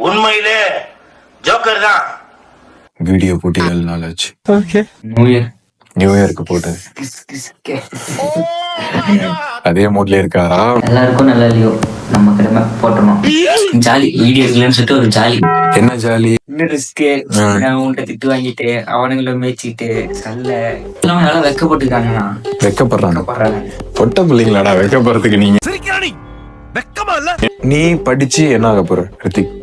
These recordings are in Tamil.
உண்மையிலே ஜோக்கர் தான். வீடியோ போட்டிகள் நாளாச்சு. ஓகே, நியூ இயருக்கு போட்டது. அதே மூட்ல இருக்காரா? எல்லாருக்கும் நல்லா இல்லையோ நம்ம கடமை போட்டணும். ஜாலி வீடியோ இல்லைன்னு சொல்லிட்டு ஒரு ஜாலி. என்ன ஜாலி? இன்னும் ரிஸ்க்கு. அவங்கள்ட்ட திட்டு வாங்கிட்டு அவனுங்களை மேய்ச்சிட்டு சல்ல எல்லாம் நல்லா வெக்கப்பட்டுருக்காங்கண்ணா. வெக்கப்படுறாங்க. பொட்ட பிள்ளைங்களாடா வெக்கப்படுறதுக்கு. நீங்க நீ படிச்சு என்ன ஆக போற ரித்திக்?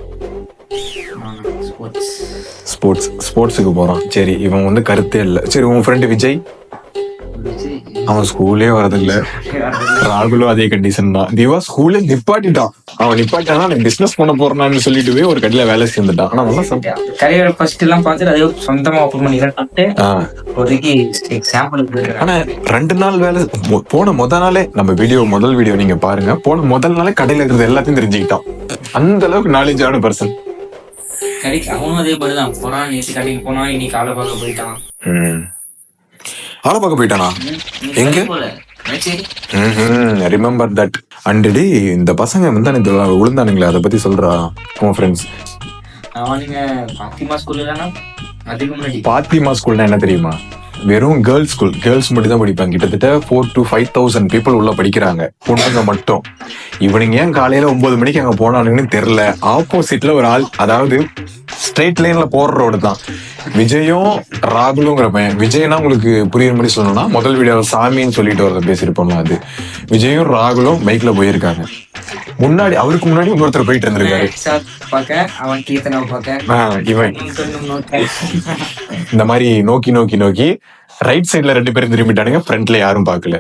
ஸ்போர்ட்ஸுக்கு போறான். சரி, இவன் வந்து கருத்தே இல்ல. சரி, உன் ஃப்ரெண்டு விஜய் அவன் ஸ்கூலே வரதில்ல. ராகுலும் அதே கண்டிஷன் தான். திவா ஸ்கூல்ல நிப்பாட்டிட்டான். அவன் நிப்பாட்டானா நான் பிசினஸ் பண்ண போறான்னு சொல்லிட்டு போய் ஒரு கடையில வேலை சேர்ந்துட்டான். ஆனா நல்லா கரியர் ஃபர்ஸ்ட் எல்லாம் பார்த்துட்டு அதே சொந்தமா ஓபன் பண்ணிக்கிறேன். ஒதுக்கி எக்ஸாம்பிளுக்கு. ஆனா 2 நாள் வேலை போன நாளே நம்ம முதல் வீடியோ நீங்க பாருங்க. போன முதல் நாளே கடையில இருக்கிறது எல்லாத்தையும் தெரிஞ்சுக்கிட்டான். அந்த அளவுக்கு நாலேஜான பர்சன். அவனும் அதே மாதிரிதான் போறான். நேற்று கடைக்கு போனான், இன்னைக்கு ஆளை பார்க்க போயிட்டான். ஆளை பார்க்க போயிட்டானா? எங்க? Remember that. அண்டடி இந்த பசங்க வந்து விழுந்தானுங்களே, அதை பத்தி சொல்றா உன் ஃப்ரெண்ட்ஸ். அவனுங்க பாத்திமா ஸ்கூல்ல தானே. அதுக்கு முன்னாடி பாத்திமா ஸ்கூல்னா என்ன தெரியுமா? வெறும் கேர்ள்ஸ் ஸ்கூல். கேர்ள்ஸ் மட்டும் தான் படிப்பாங்க. கிட்டத்தட்ட 4,000 to 5,000 பீப்புள் உள்ள படிக்கிறாங்க, பொண்ணுங்க மட்டும். இவனுங்க ஏன் காலையில 9 மணிக்கு அங்க போனானுங்கன்னு தெரியல. ஆப்போசிட்ல ஒரு ஆள், அதாவது ஸ்ட்ரெயிட் லைன்ல போற ரோடு தான். விஜயும் ராகுலுங்கிற பையன். விஜய்னா உங்களுக்கு புரியுற மாதிரி சொல்லணும்னா முதல் வீடியோ சாமின்னு சொல்லிட்டு வரத பேசியிருப்போம்ல, அது. விஜயும் ராகுலும் பைக்ல போயிருக்காங்க. முன்னாடி அவருக்கு முன்னாடி இன்னொருத்தர் போயிட்டு இருந்திருக்காரு. இவன் இந்த மாதிரி நோக்கி நோக்கி நோக்கி ரைட் சைட்ல 2 பேரும் திரும்பிட்டானுங்க. ஃப்ரண்ட்ல யாரும் பாக்கல.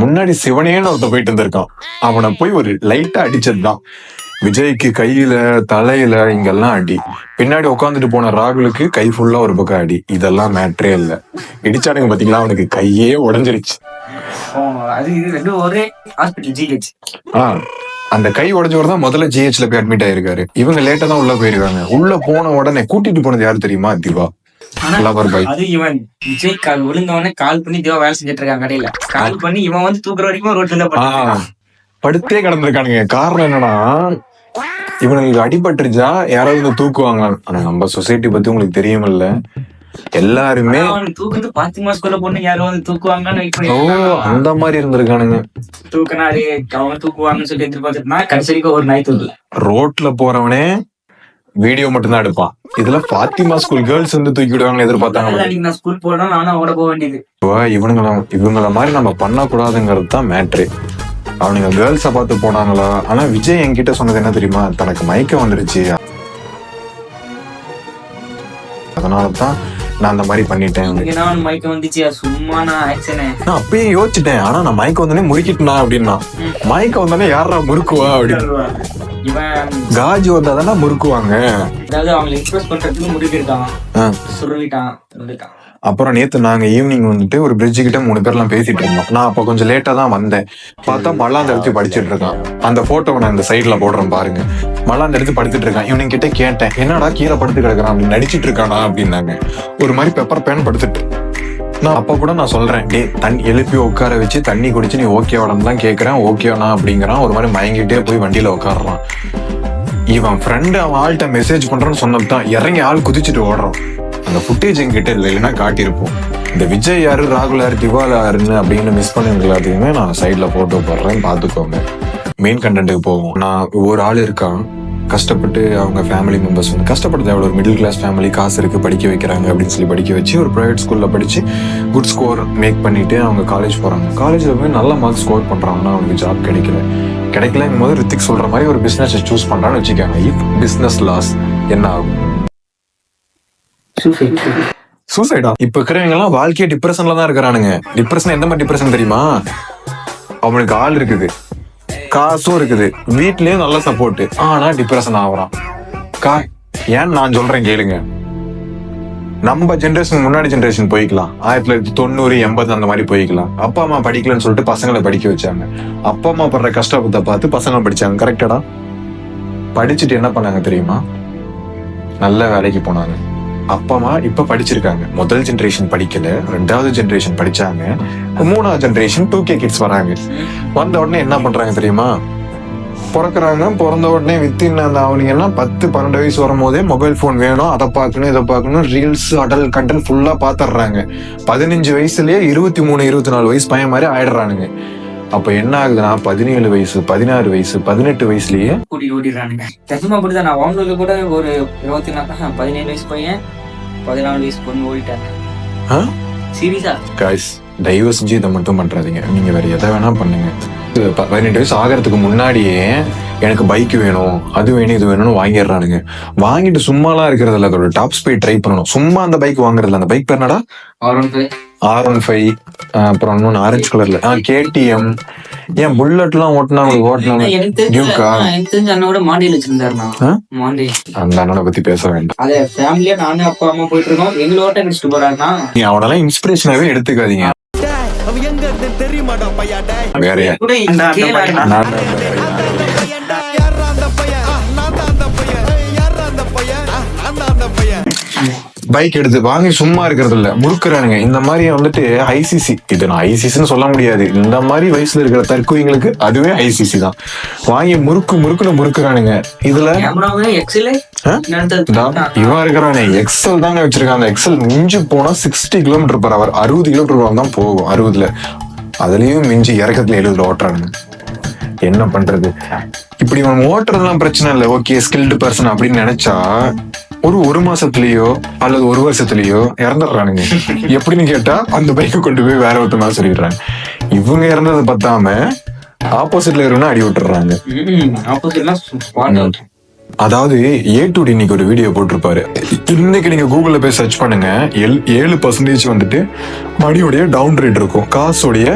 முன்னாடி சிவனேன்னு ஒருத்த போயிட்டு இருந்திருக்கான். அவனை போய் ஒரு லைட்டா அடிச்சதுதான். விஜய்க்கு கையில தலையில இங்கெல்லாம் அடி. பின்னாடி உட்காந்துட்டு போன ராகுலுக்கு கை ஃபுல்லா ஒரு பக்கம் அடி. இதெல்லாம் மேட்ரே இல்ல. இடிச்சானுங்க பாத்தீங்களா, அவனுக்கு கையே உடஞ்சிருச்சு. அந்த கை உடஞ்சவர் தான் முதல்ல ஜிஹெச்ல போய் அட்மிட் ஆயிருக்காரு. இவங்க லேட்டா தான் உள்ள போயிருக்காங்க. உள்ள போன உடனே கூட்டிட்டு போனது யாரு தெரியுமா? திவா. விஜய் விழுந்தவனே கால் பண்ணி திவா வேலை செஞ்சுட்டு இருக்காங்க கடையில. கால் பண்ணி இவன் வந்து தூக்குற வரைக்கும் ரோட்ல படுத்தே கிடந்திருக்கானுங்க. காரணம் என்னன்னா, இவனுக்கு அடிபட்டுருச்சா யாராவது வந்து தூக்குவாங்க. ஆனா நம்ம சொசைட்டி பத்தி உங்களுக்கு தெரியுமில்ல, எல்லாருமே பாத்திமா ஸ்கூல்ல பொண்ணு யாரும் வந்து தூக்குவாங்கன்னு அந்த மாதிரி இருந்திருக்கானுங்க. தூக்குனாரு அவங்க தூக்குவாங்கன்னு சொல்லி எதிர்பார்த்துட்டுனா கடைசிக்கு ஒரு நாய் தூக்கல. ரோட்ல போறவனே வீடியோ மட்டும்தான் எடுப்பான். இதுல பாத்திமா ஸ்கூல் கேர்ள்ஸ் வந்து தூக்கி விடுவாங்க எதிர்பார்த்தாங்க. நான் ஸ்கூல் போனா நானும் அவட போக வேண்டியது. இவங்கள மாதிரி நம்ம பண்ணக்கூடாதுங்கிறது தான் மேட்ரு. அவனுங்க கேர்ள்ஸ பார்த்து போனாங்களா? ஆனா விஜய் என்கிட்ட சொன்னது என்ன தெரியுமா? தனக்கு மயக்கம் வந்துருச்சு, அதனாலதான் நான் அந்த மாதிரி பண்ணிட்டேன். மயக்கம் வந்துச்சு சும்மா நான் அப்பயே யோசிச்சுட்டேன். ஆனா நான் மயக்கம் வந்தோடனே முறுக்கிட்டா அப்படின்னா, மயக்கம் வந்தோடனே யாரா முறுக்குவா அப்படின்னு. காஜி வந்தாதானே முறுக்குவாங்க. அதாவது அவங்க எக்ஸ்பிரஸ் பண்றதுக்கு முறுக்கிட்டான், சொல்லிட்டான். அப்புறம் நேத்து நாங்க ஈவினிங் வந்துட்டு ஒரு பிரிட்ஜு கிட்ட 3 பேர்லாம் பேசிட்டு இருந்தோம். நான் அப்ப கொஞ்சம் லேட்டா தான் வந்தேன். பார்த்தா மல்லாந்து எடுத்து படிச்சுட்டு இருக்கான். அந்த போட்டோவை நான் இந்த சைட்ல போடுறேன் பாருங்க. மல்லாந்து எடுத்து படுத்துட்டு இருக்கான். இவனுங்க கிட்ட கேட்டேன், என்னடா கீழே படுத்து கிடக்குறான் அப்படின்னு, நடிச்சிட்டு இருக்கானா அப்படின்னாங்க. ஒரு மாதிரி பெப்பர் பேன் படுத்துட்டு. நான் அப்ப கூட நான் சொல்றேன், தண்ணி எழுப்பி உட்கார வச்சு தண்ணி குடிச்சு நீ ஓகேவாடம் தான் கேட்கறேன். ஓகேவா அப்படிங்கிறான். ஒரு மாதிரி மயங்கிட்டே போய் வண்டியில உட்காடுறான். இவன் ஃப்ரெண்டு அவன் ஆள்கிட்ட மெசேஜ் பண்றான்னு சொன்னதுதான் இறங்கி ஆள் குதிச்சுட்டு ஓடுறான். அந்த ஃபுட்டேஜ் எங்கிட்ட இல்லைன்னா காட்டியிருப்போம். இந்த விஜய் யாரு, ராகுல் யாரு, திவால் யாருன்னு அப்படின்னு மிஸ் பண்ணிருக்கல. எல்லாத்தையுமே நான் சைட்ல போட்டோ போடுறேன், பாத்துக்கோங்க. மெயின் கண்டென்ட்டுக்கு போவோம். நான் ஒரு ஆள் இருக்கான், கஷ்டப்பட்டு அவங்க ஃபேமிலி மெம்பர்ஸ் வந்து கஷ்டப்படுறது. எவ்வளோ ஒரு மிடில் கிளாஸ் ஃபேமிலி, காசு இருக்கு, படிக்க வைக்கிறாங்க அப்படின்னு சொல்லி படிக்க வச்சு ஒரு ப்ரைவேட் ஸ்கூல்ல படிச்சு குட் ஸ்கோர் மேக் பண்ணிட்டு அவங்க காலேஜ் போறாங்க. காலேஜ்ல போய் நல்ல மார்க் ஸ்கோர் பண்றாங்கன்னா அவனுக்கு ஜாப் கிடைக்கலங்கும் போது ரித்திக் சொல்ற மாதிரி ஒரு பிசினஸ் சூஸ் பண்றான்னு வச்சுக்காங்க. இஃப் பிசினஸ் லாஸ் என்ன ஆகும்? சூசைடா. இப்ப இருக்கிறவங்க எல்லாம் வாழ்க்கைய டிப்ரெஷன்ல தான் இருக்கிறானுங்க. டிப்ரெஷன் எந்த மாதிரி டிப்ரெஷன் தெரியுமா? அவனுக்கு ஆள் இருக்குது, காசும் இருக்குது, வீட்லயும் நல்ல சப்போர்ட், ஆனா டிப்ரெஷன் ஆகுறான். ஏன் நான் சொல்றேன் கேளுங்க. நம்ம ஜென்ரேஷன் முன்னாடி ஜென்ரேஷன் போய்க்கலாம். 1990, 80 அந்த மாதிரி போய்க்கலாம். அப்பா அம்மா படிக்கலன்னு சொல்லிட்டு பசங்களை படிக்க வச்சாங்க. அப்பா அம்மா படுற கஷ்டத்தை பார்த்து பசங்களை படிச்சாங்க. கரெக்டடா? படிச்சுட்டு என்ன பண்ணாங்க தெரியுமா? நல்ல வேலைக்கு போனாங்க. அப்பா அம்மா இப்ப படிச்சிருக்காங்க. முதல் ஜென்ரேஷன் படிக்கல, 2வது ஜென்ரேஷன் படிச்சாங்க, 3வது ஜென்ரேஷன் 2K கிட்ஸ் வராங்க. வந்த உடனே என்ன பண்றாங்க தெரியுமா? பிறக்குறாங்க, பிறந்த உடனே வித்தின் அந்த அவனுக்கு எல்லாம் 10-12 வயசு வரும் போதே மொபைல் போன் வேணும், அதை பார்க்கணும் இதை பார்க்கணும், ரீல்ஸ் அடல் கண்டென்ட் ஃபுல்லா பாத்துடுறாங்க. 15 வயசுலயே 23-24 வயசு பையன் மாதிரி ஆயிடுறானுங்க. அப்ப என்ன ஆகுதுன்னா 17 வயசு 16 வயசு 18 வயசுலயே கூட்டி ஓட்டிடுறானுங்க. நிஜமா அப்படிதான். நான் அவங்களுக்கு கூட ஒரு 17 வயசு பையன் 14 வயசு பொண்ணு ஓடிட்டாங்க. சீரியஸா காய்ஸ், தயவு செஞ்சு இதை மட்டும் பண்றாதீங்க. நீங்க வேற எதை வேணா பண்ணுங்க. 18 வயசு ஆகிறதுக்கு முன்னாடியே எனக்கு பைக் வேணும், அது வேணும், இது வேணும்னு வாங்கிடுறானுங்க. வாங்கிட்டு சும்மாலாம் இருக்கிறது இல்ல, அதோட டாப் ஸ்பீட் ட்ரை பண்ணணும். சும்மா அந்த பைக் வாங்குறதுல, அந்த பைக் பேர் என்னடா? R15, அப்புறம் இன்னொன்னு ஆரஞ்சு கலர்ல KTM. ஏன் புல்லட்லாம் ஓட்டினாங்க டியூக்கா? அண்ணனோட மாண்டியில் வச்சிருந்தாருண்ணா. மாண்டி அந்த அண்ணனை பத்தி பேச வேண்டாம். அதே ஃபேமிலியா நானும் அப்பா அம்மா போயிட்டு இருக்கோம். எங்களோட கழிச்சுட்டு போறாருன்னா நீ அவனெல்லாம் இன்ஸ்பிரேஷனாவே எடுத்துக்காதீங்க. வேற பைக் எடுத்து வாங்கி சும்மா இருக்கிறது இல்ல, முறுக்குறானுங்க. இந்த மாதிரி வந்துட்டு ஐசிசி, இது நான் ஐசிசின்னு சொல்ல முடியாது, இந்த மாதிரி வயசுல இருக்கிற தற்கொலைங்களுக்கு அதுவே ஐசிசி தான். வாங்கி முறுக்குன்னு முறுக்குறானுங்க. இதுல இவன் இருக்கிறானே எக்ஸல் தாங்க வச்சிருக்காங்க. எக்ஸல் மிஞ்சி போனா 60 km/h 60 km/h தான் போகும். 60ல அதுலயும் மிஞ்சி இறக்கத்துல 70 ஓட்டுறானுங்க. என்ன பண்றது? இப்படி இவன் ஓட்டுறதுலாம் பிரச்சனை இல்லை, ஓகே ஸ்கில்டு பர்சன் அப்படின்னு நினைச்சா ஒரு மாசத்துலயோ அல்லது ஒரு வருஷத்துலயோ இறந்துடுறானுங்க. எப்படின்னு கேட்டா அந்த பைக்கை கொண்டு போய் வேற ஒருத்தமா சொல்லிடுறாங்க. இவங்க இறந்தது பத்தாம ஆப்போசிட்ல இருக்கணும் அடி விட்டுறாங்க. அதாவது A2D இன்னைக்கு ஒரு வீடியோ போட்டிருப்பாரு. இன்னைக்கு நீங்க கூகுள்ல போய் சர்ச் பண்ணுங்க. 7% வந்துட்டு மணியோடைய டவுன் ரேட் இருக்கும், காசோடைய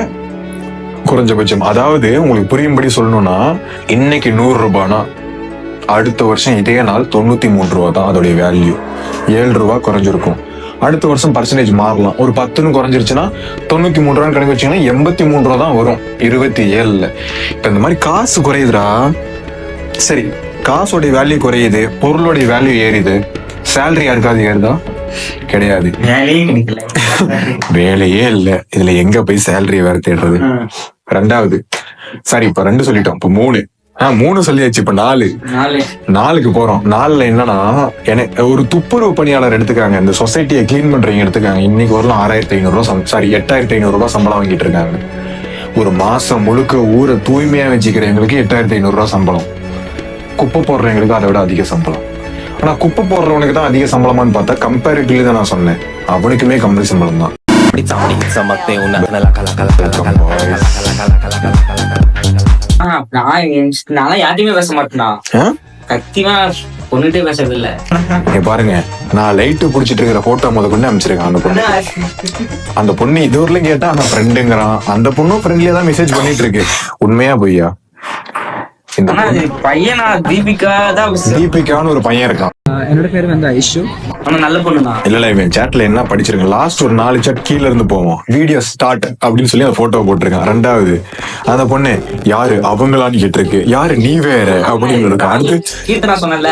குறைஞ்சபட்சம். அதாவது உங்களுக்கு புரியும்படி சொல்லணும்னா, இன்னைக்கு 100 ரூபாய்னா அடுத்த வருஷம் இதே நாள் 93 ரூபா தான் அதோடைய வேல்யூ. 7 ரூபாய் குறைஞ்சிருக்கும். அடுத்த வருஷம் பர்சன்டேஜ் மாறலாம். ஒரு 10 குறைஞ்சிருச்சுன்னா 93 ரூபான்னு கணக்கு வச்சீங்கன்னா 83 ரூபா தான் வரும் 27ல. இப்ப இந்த மாதிரி காசு குறையுதுடா. சரி, காசோடைய வேல்யூ குறையுது, பொருளுடைய வேல்யூ ஏறிது, சேலரி யாருக்காவது ஏறுதா? கிடையாது. வேலையே இல்ல. இதுல எங்க போய் சேலரி வேற தேடுறது? ரெண்டாவது, சரி இப்ப 2 சொல்லிட்டோம், இப்ப 3 சொல்லியாச்சு. இப்ப 4க்கு போறோம். 4ல என்னன்னா, எனக்கு ஒரு துப்புரவு பணியாளர் எடுத்துக்காங்க, இந்த சொசைட்டியை கிளீன் பண்றவங்க எடுத்துக்காங்க. இன்னைக்கு வரலாம் 6,500 ரூபாய், சாரி 8,500 ரூபாய் சம்பளம் வாங்கிட்டு இருக்காங்க. ஒரு மாசம் முழுக்க ஊரை தூய்மையா வச்சுக்கிறவங்களுக்கு 8,500 ரூபாய் சம்பளம். குப்பை போடுறவங்களுக்கு அதை விட அதிக சம்பளம். ஆனா குப்பை போடுறவனுக்கு தான் அதிக சம்பளமான்னு பார்த்தா கம்பேரிட்டிவ்லி தான் நான் சொன்னேன், அவனுக்குமே கம்மி சம்பளம் தான். நான் யார்ட்டையுமே பேச மாட்டேனா, சத்தியமா பொண்ணுகிட்டே பேசுறது இல்ல. பாருங்க, நான் லைட்டு புடிச்சிட்டு இருக்கிற போட்டோ முத கொண்டு அமைச்சிருக்கேன். அந்த பொண்ணு இது ஊர்ல கேட்டா நான் ஃப்ரெண்டுங்கிறான். அந்த பொண்ணும் ஃப்ரெண்ட்லியா தான் மெசேஜ் பண்ணிட்டு இருக்கு. உண்மையா பொய்யா? பையனா தீபிகான்னு ஒரு பையன் இருக்கான். என்னோட பேர் வந்து ஐஷு. நல்ல பொண்ணுதான். இல்ல இவன் சாட்ல என்ன படிச்சிருக்கேன், லாஸ்ட் ஒரு 4 சாட் கீழ இருந்து போவோம், வீடியோ ஸ்டார்ட் அப்படின்னு சொல்லி அந்த போட்டோ போட்டிருக்கான். 2வது அந்த பொண்ணு யாரு அவங்களான்னு கேட்டிருக்கு, யாரு நீ வேற அப்படின்னு இருக்கு. அடுத்து கீர்த்தனா சொன்னல,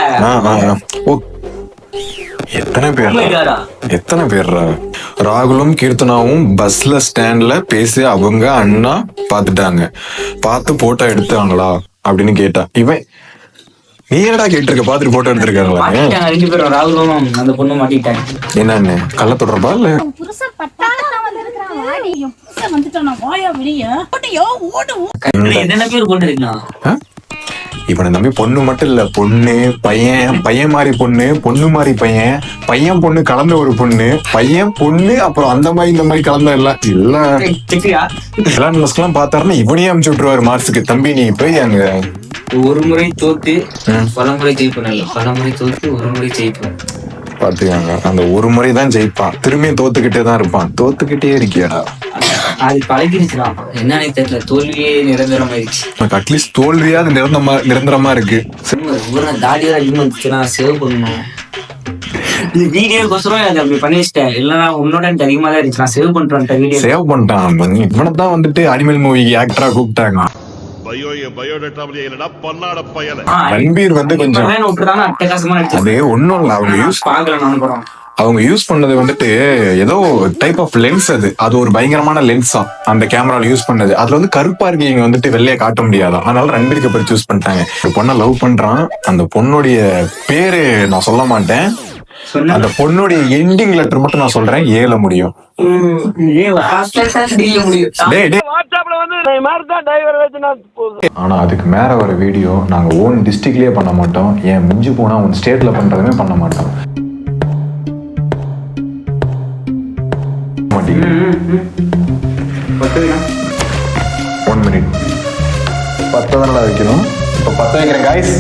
எத்தனை பேர்ரா? ராகுலும் கீர்த்தனாவும் பஸ்ல ஸ்டாண்ட்ல பேசி அவங்க அண்ணா பாத்துட்டாங்க. பார்த்து போட்டோ எடுத்தாங்களா அப்படின்னு கேட்டா, இவன் நீ என்னடா கேட்டிருக்க, பாத்துட்டு போட்டோ எடுத்திருக்காங்களா? 2 பேரும் ராகுலும் அந்த பொண்ணு மாட்டிட்டாங்க. என்னன்னு கள்ள தொடர்பா இல்ல? இவனை நம்பி பொண்ணு மட்டும் இல்ல, பொண்ணு பையன் மாதிரி பொண்ணு, பொண்ணு மாதிரி பையன் பொண்ணு கலந்த ஒரு பொண்ணு, பையன் பொண்ணு, அப்புறம் அந்த மாதிரி இந்த மாதிரி கலந்த எல்லாம் பார்த்தாருன்னா இவனையே அமுச்சு விட்டுருவாரு மார்ஸுக்கு. தம்பி நீ போய் அங்க ஒரு முறை தோத்து பலமுறை ஜெயிப்பேன், பலமுறை தோத்து ஒரு முறை ஜெயிப்பேன். பாத்துக்காங்க, அந்த ஒரு முறை தான் ஜெயிப்பான், திரும்பியும் தோத்துக்கிட்டே தான் இருப்பான். தோத்துக்கிட்டே இருக்கியாடா? அது பழகிடுச்சுதான், என்னன்னு தெரியல. தோல்வியே நிரந்தரமாயிடுச்சு. அட்லீஸ்ட் தோல்வியாவது நிரந்தரமா இருக்கு. தாடியா சேவ் பண்ணணும். வீடியோக்கோசரம் அதை அப்படி பண்ணி வச்சிட்டேன். இல்லைன்னா உன்னோட எனக்கு அதிகமா தான் இருந்துச்சு. நான் சேவ் பண்ணிட்டேன், வீடியோ சேவ் பண்ணிட்டான். இவனதான் வந்துட்டு அனிமல் மூவிக்கு ஆக்டரா கூப்பிட்டாங்க. ரன்பீர் வந்து கொஞ்சம் அட்டகாசமா அது ஒண்ணும் இல்ல, அவங்க பாக்கல. நான் படம் அவங்க யூஸ் பண்ணது வந்துட்டு ஏதோ டைப் ஆஃப் லென்ஸ், அது ஒரு பயங்கரமான லென்ஸா அந்த கேமரால யூஸ் பண்ணது. அதுல வந்து கருப்பா இருக்கீங்க வந்துட்டு வெள்ளையா காட்ட முடியாதா, அதனால ரன்பீர் கபூர் சூஸ் பண்ணிட்டாங்க. ஒரு பொண்ணை லவ் பண்றான், அந்த பொண்ணுடைய பேரு நான் சொல்ல மாட்டேன், அந்த பொண்ணுடைய எண்டிங் லெட்டர் மட்டும் நான் சொல்றேன், ஏல முடியும். ஆனா அதுக்கு மேல ஒரு வீடியோ நாங்க ஓன் டிஸ்ட்ரிக்ட்லயே பண்ண மாட்டோம், ஏன் மிஞ்சு போனா உன் ஸ்டேட்ல பண்றதுமே பண்ண மாட்டோம். 1 minute 10 வைக்கணும். இப்ப 10 வைக்கிறேன் guys.